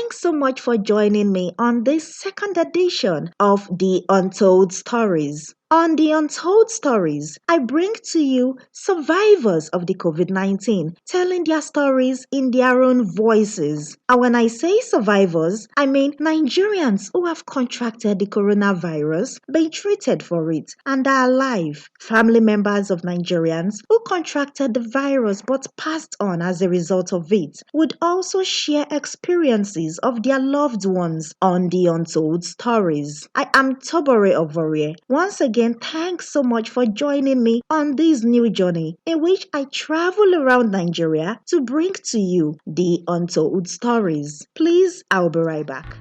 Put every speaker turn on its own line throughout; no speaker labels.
Thanks so much for joining me on this second edition of the Untold Stories. On the Untold Stories, I bring to you survivors of the COVID 19 telling their stories in their own voices. And when I say survivors, I mean Nigerians who have contracted the coronavirus, been treated for it, and are alive. Family members of Nigerians who contracted the virus but passed on as a result of it would also share experiences of their loved ones on the Untold Stories. I am Tobore Ovorie. Once again, thanks so much for joining me on this new journey in which I travel around Nigeria to bring to you the Untold Stories. Please, I'll be right back.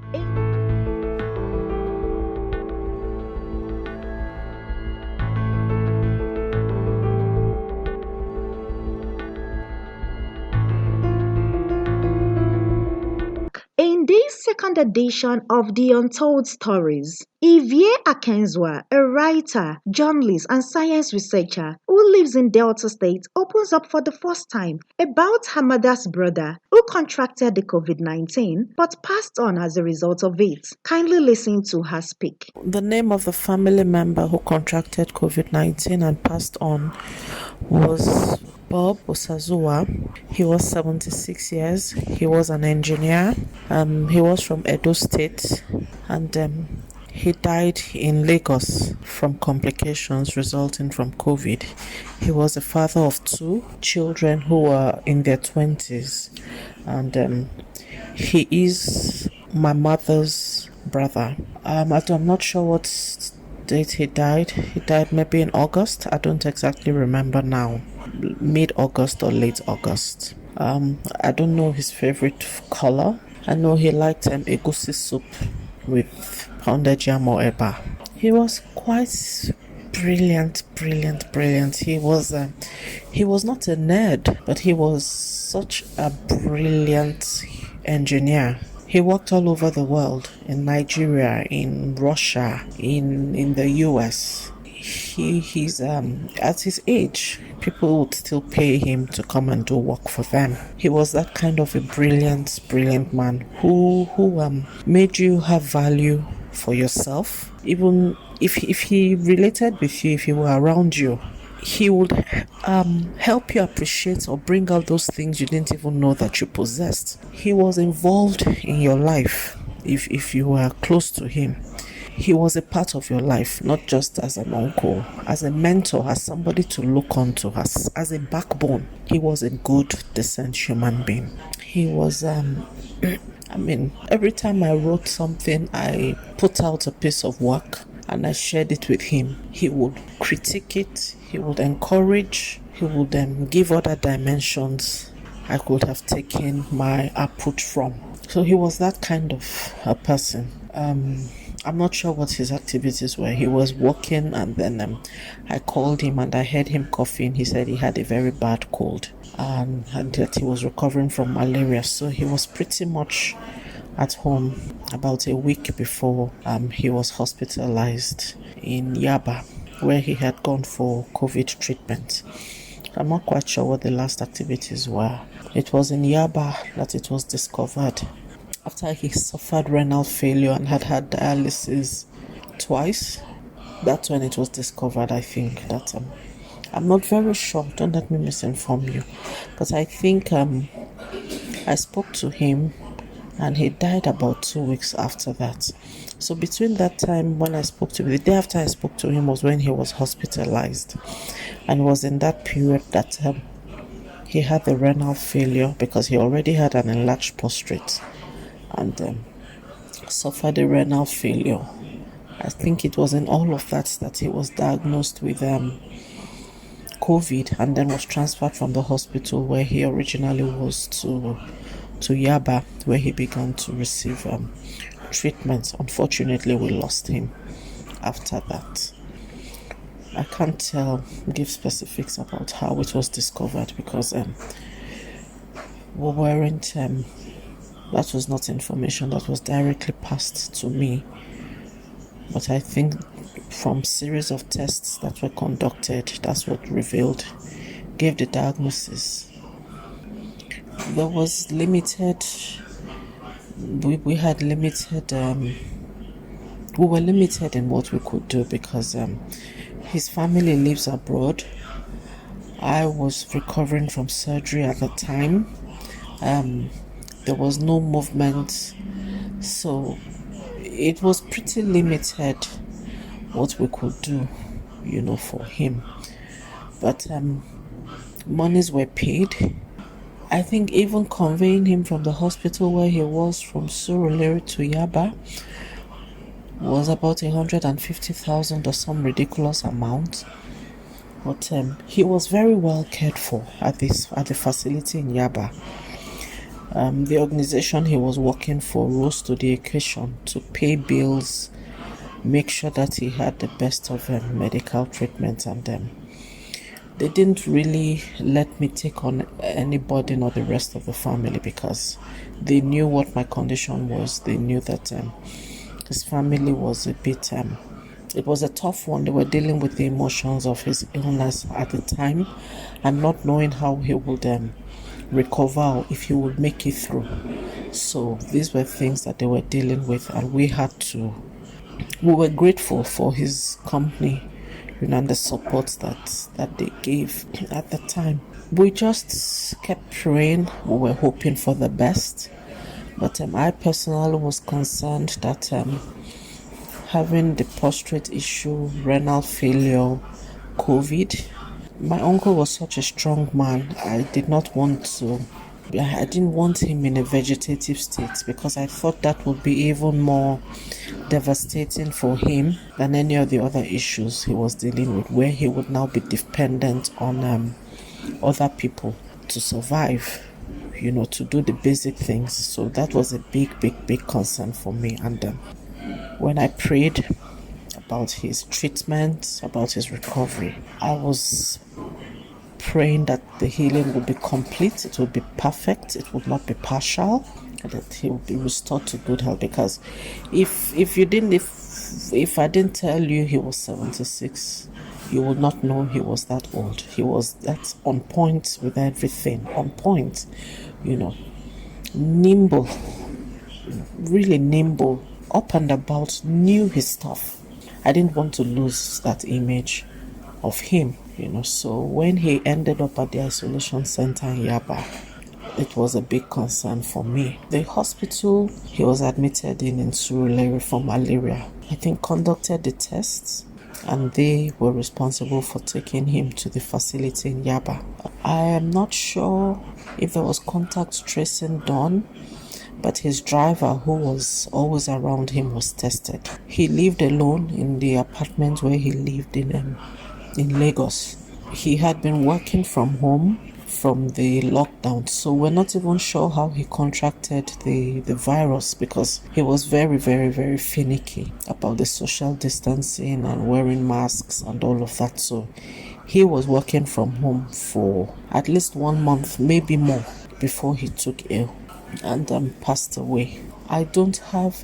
In this second edition of the Untold Stories, Ivie Akenzwa, a writer, journalist, and science researcher who lives in Delta State, opens up for the first time about her mother's brother who contracted the COVID-19 but passed on as a result of it. Kindly listen to her speak.
The name of the family member who contracted COVID-19 and passed on was Bob Osazuwa. He was 76 years. He was an engineer. He was from Edo State, and he died in Lagos from complications resulting from COVID. He was a father of two children who were in their 20s, and he is my mother's brother. I'm not sure what date he died. He died maybe in August. I don't exactly remember now. Mid-August or late August. I don't know his favorite color. I know he liked egusi soup with pounded yam or eba. He was quite brilliant. He was not a nerd, but he was such a brilliant engineer. He worked all over the world, in Nigeria, in Russia, in the US. He's at his age, people would still pay him to come and do work for them. He was that kind of a brilliant man who made you have value for yourself. Even if he related with you, if he were around you, he would help you appreciate or bring out those things you didn't even know that you possessed. He was involved in your life if you were close to him. He was a part of your life, not just as an uncle, as a mentor, as somebody to look onto, as a backbone. He was a good, decent human being. He was, every time I wrote something, I put out a piece of work and I shared it with him. He would critique it, he would encourage, he would give other dimensions I could have taken my approach from. So he was that kind of a person. I'm not sure what his activities were. He was working, and then I called him and I heard him coughing. He said he had a very bad cold and that he was recovering from malaria. So he was pretty much at home about a week before he was hospitalized in Yaba, where he had gone for COVID treatment. I'm not quite sure what the last activities were. It was in Yaba that it was discovered. After he suffered renal failure and had dialysis twice, that's when it was discovered. I think that I'm not very sure. Don't let me misinform you, but I think I spoke to him, and he died about 2 weeks after that. So between that time when I spoke to him, the day after I spoke to him was when he was hospitalized, and it was in that period that he had the renal failure because he already had an enlarged prostate and suffered a renal failure. I think it was in all of that he was diagnosed with COVID, and then was transferred from the hospital where he originally was to Yaba, where he began to receive treatment. Unfortunately, we lost him after that. I can't give specifics about how it was discovered because we weren't. That was not information that was directly passed to me. But I think from series of tests that were conducted, that's what gave the diagnosis. There was limited we had limited we were limited in what we could do because his family lives abroad. I was recovering from surgery at the time. There was no movement, so it was pretty limited what we could do, for him. But monies were paid. I think even conveying him from the hospital where he was from Surulere to Yaba was about 150,000 or some ridiculous amount. But he was very well cared for at the facility in Yaba. The organization he was working for rose to the occasion to pay bills, make sure that he had the best of medical treatment, and they didn't really let me take on any burden or the rest of the family because they knew what my condition was. They knew that his family was a bit it was a tough one. They were dealing with the emotions of his illness at the time and not knowing how he would recover or if he would make it through. So these were things that they were dealing with, and we were grateful for his company, and the support that they gave at the time. We just kept praying. We were hoping for the best. But I personally was concerned that having the prostate issue, renal failure, COVID. My uncle was such a strong man. I didn't want him in a vegetative state because I thought that would be even more devastating for him than any of the other issues he was dealing with, where he would now be dependent on other people to survive, to do the basic things. So that was a big concern for me. And when I prayed about his treatment, about his recovery, I was praying that the healing would be complete, it would be perfect, it would not be partial, and that he would be restored to good health. Because if I didn't tell you he was 76, you would not know he was that old. He was that on point with everything, on point, nimble, really nimble, up and about, knew his stuff. I didn't want to lose that image of him, So when he ended up at the isolation center in Yaba, it was a big concern for me. The hospital he was admitted in Surulere for malaria, I think, conducted the tests, and they were responsible for taking him to the facility in Yaba. I am not sure if there was contact tracing done, but his driver, who was always around him, was tested. He lived alone in the apartment where he lived in Lagos. He had been working from home from the lockdown, so we're not even sure how he contracted the virus because he was very, very, very finicky about the social distancing and wearing masks and all of that. So he was working from home for at least 1 month, maybe more, before he took ill and passed away. I don't have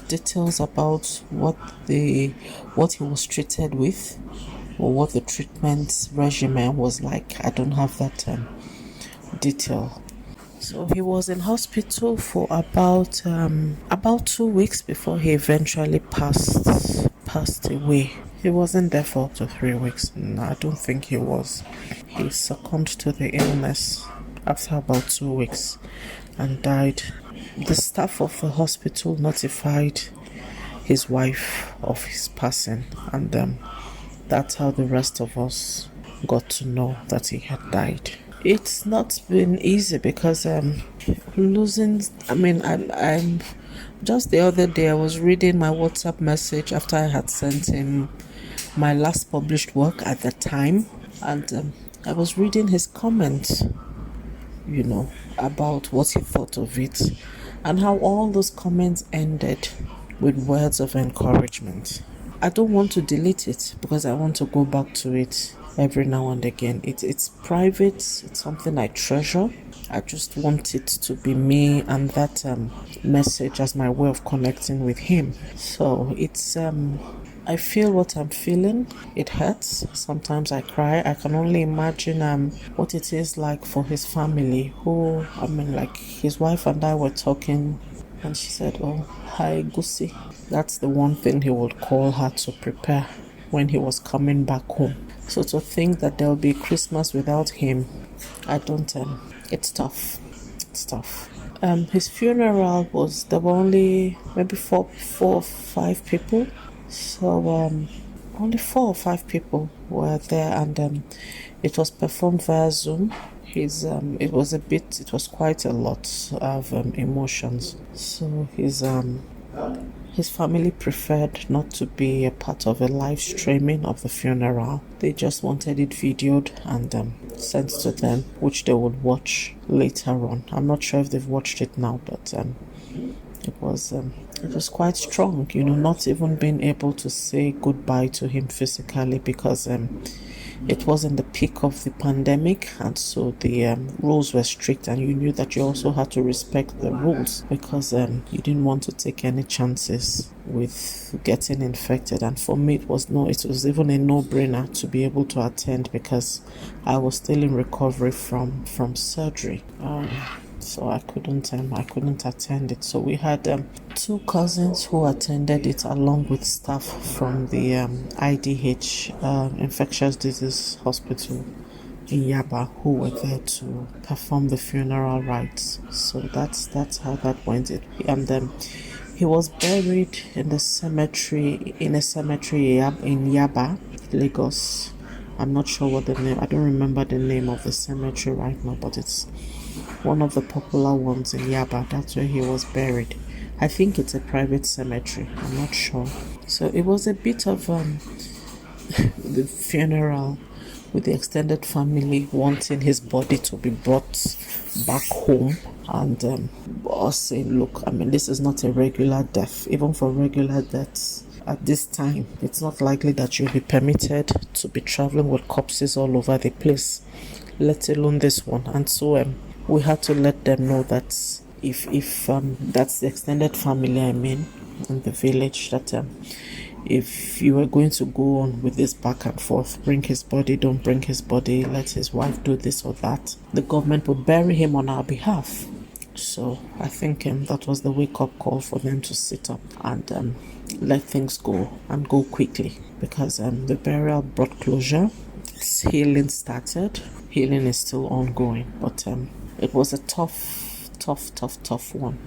details about what he was treated with or what the treatment regimen was like. I don't have that detail. So he was in hospital for about 2 weeks before he eventually passed away. He wasn't there for up to 3 weeks. No, I don't think he was. He succumbed to the illness after about 2 weeks and died. The staff of the hospital notified his wife of his passing, and that's how the rest of us got to know that he had died. It's not been easy because losing. I'm just the other day I was reading my WhatsApp message after I had sent him my last published work at the time, and I was reading his comments, about what he thought of it, and how all those comments ended with words of encouragement. I don't want to delete it because I want to go back to it every now and again. It's private, it's something I treasure. I just want it to be me and that message as my way of connecting with him. So it's I feel what I'm feeling. It hurts. Sometimes I cry. I can only imagine what it is like for his family. Who like his wife and I were talking, and she said, "Oh, hi, Gusi." That's the one thing he would call her to prepare when he was coming back home. So to think that there'll be Christmas without him, I don't. It's tough. It's tough. His funeral was there were only maybe four or five people. So only 4 or 5 people were there, and it was performed via Zoom. It was quite a lot of emotions. So his family preferred not to be a part of a live streaming of the funeral. They just wanted it videoed and sent to them, which they would watch later on. I'm not sure if they've watched it now, but it was quite strong, not even being able to say goodbye to him physically because it was in the peak of the pandemic, and so the rules were strict, and you knew that you also had to respect the rules because you didn't want to take any chances with getting infected. And for me, it was even a no-brainer to be able to attend because I was still in recovery from surgery. So I couldn't attend it. So we had 2 cousins who attended it along with staff from the IDH infectious disease hospital in Yaba who were there to perform the funeral rites. So that's how that went. And he was buried in a cemetery in Yaba, Lagos. I'm not sure what the name. I don't remember the name of the cemetery right now, but it's one of the popular ones in Yaba. That's where he was buried. I think it's a private cemetery. I'm not sure. So it was a bit of the funeral with the extended family wanting his body to be brought back home, and us saying, look, this is not a regular death. Even for regular deaths at this time, it's not likely that you'll be permitted to be traveling with corpses all over the place, let alone this one. And so we had to let them know that if that's the extended family in the village, that if you were going to go on with this back and forth, bring his body, don't bring his body, let his wife do this or that, the government would bury him on our behalf. So I think that was the wake-up call for them to sit up and let things go and go quickly, because the burial brought closure. Healing started. Healing is still ongoing, but it was a tough one,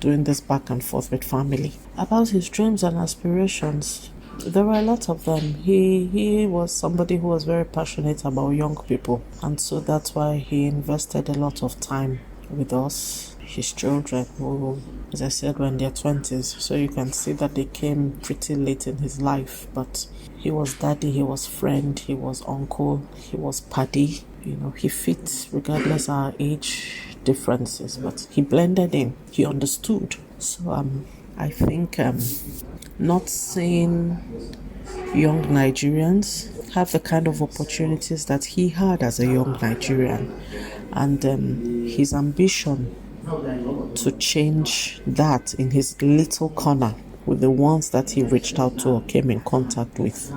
doing this back and forth with family. About his dreams and aspirations, there were a lot of them. He was somebody who was very passionate about young people, and so that's why he invested a lot of time with us, his children, who, as I said, were in their 20s. So you can see that they came pretty late in his life, but he was daddy, he was friend, he was uncle, he was paddy. He fit regardless of our age differences, but he blended in, he understood. So I think not seeing young Nigerians have the kind of opportunities that he had as a young Nigerian, and his ambition to change that in his little corner with the ones that he reached out to or came in contact with.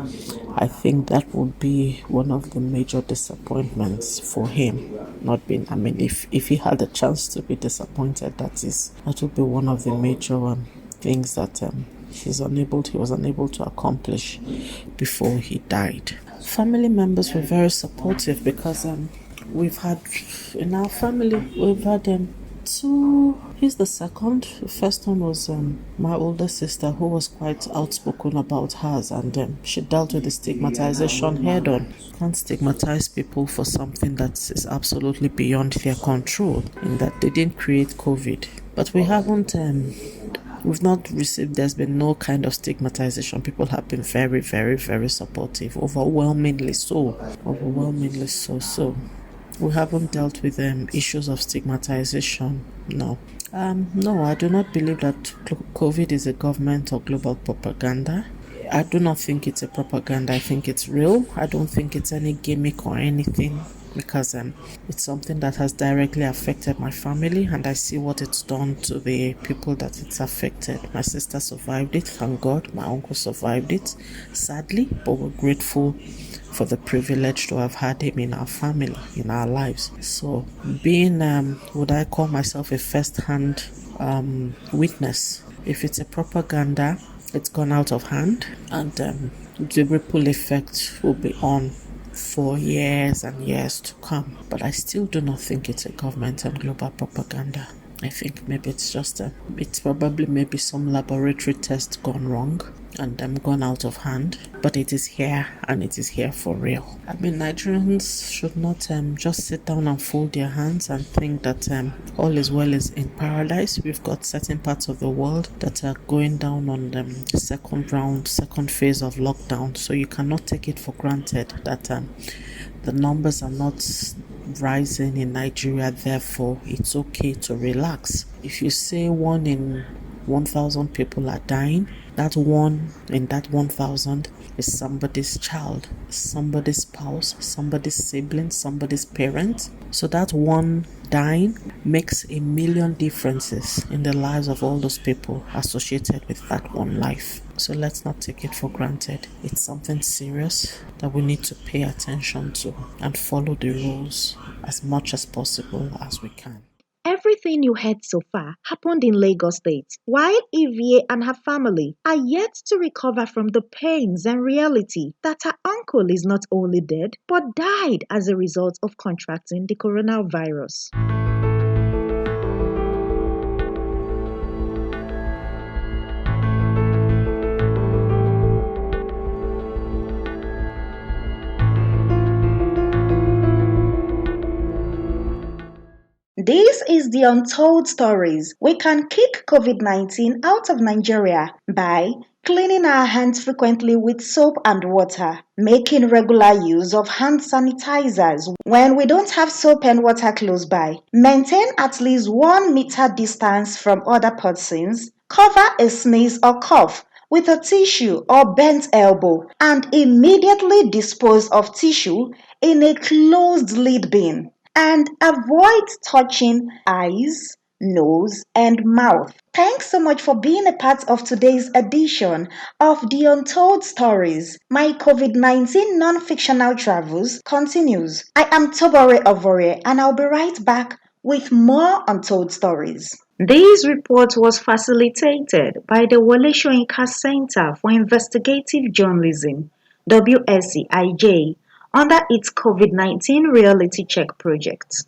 I think that would be one of the major disappointments for him. Not being, if he had a chance to be disappointed, that would be one of the major things that he was unable to accomplish before he died. Family members were very supportive because we've had in our family two. He's the second. The first one was my older sister, who was quite outspoken about hers, and she dealt with the stigmatization head on. Can't stigmatize people for something that is absolutely beyond their control, in that they didn't create COVID. But we haven't. We've not received, there's been no kind of stigmatization. People have been very, very, very supportive. Overwhelmingly so. So we haven't dealt with issues of stigmatization. No. No, I do not believe that COVID is a government or global propaganda. I do not think it's a propaganda. I think it's real. I don't think it's any gimmick or anything because it's something that has directly affected my family, and I see what it's done to the people that it's affected. My sister survived it, thank God. My uncle survived it, sadly, but we're grateful for the privilege to have had him in our family, in our lives. So, being, would I call myself a first-hand witness? If it's a propaganda, it's gone out of hand, and the ripple effect will be on for years and years to come. But I still do not think it's a government and global propaganda. I think maybe it's probably maybe some laboratory test gone wrong and gone out of hand. But it is here, and it is here for real. I mean, Nigerians should not just sit down and fold their hands and think that all is well is in paradise. We've got certain parts of the world that are going down on the second phase of lockdown. So you cannot take it for granted that the numbers are not rising in Nigeria, therefore it's okay to relax. If you say 1 in 1,000 people are dying, that 1 in that 1,000 is somebody's child, somebody's spouse, somebody's sibling, somebody's parent. So that one dying makes a million differences in the lives of all those people associated with that one life. So let's not take it for granted. It's something serious that we need to pay attention to and follow the rules as much as possible as we can.
Everything you heard so far happened in Lagos State, while Evie and her family are yet to recover from the pains and reality that her uncle is not only dead but died as a result of contracting the coronavirus. This is the Untold Stories. We can kick COVID 19 out of Nigeria by cleaning our hands frequently with soap and water, making regular use of hand sanitizers when we don't have soap and water close by, maintain at least 1 meter distance from other persons, cover a sneeze or cough with a tissue or bent elbow, and immediately dispose of tissue in a closed lid bin. And avoid touching eyes, nose, and mouth. Thanks so much for being a part of today's edition of the Untold Stories. My COVID 19 non fictional travels continues. I am Tobore Ovore, and I'll be right back with more Untold Stories. This report was facilitated by the Wole Soyinka Center for Investigative Journalism, WSCIJ, under its COVID 19 Reality Check project.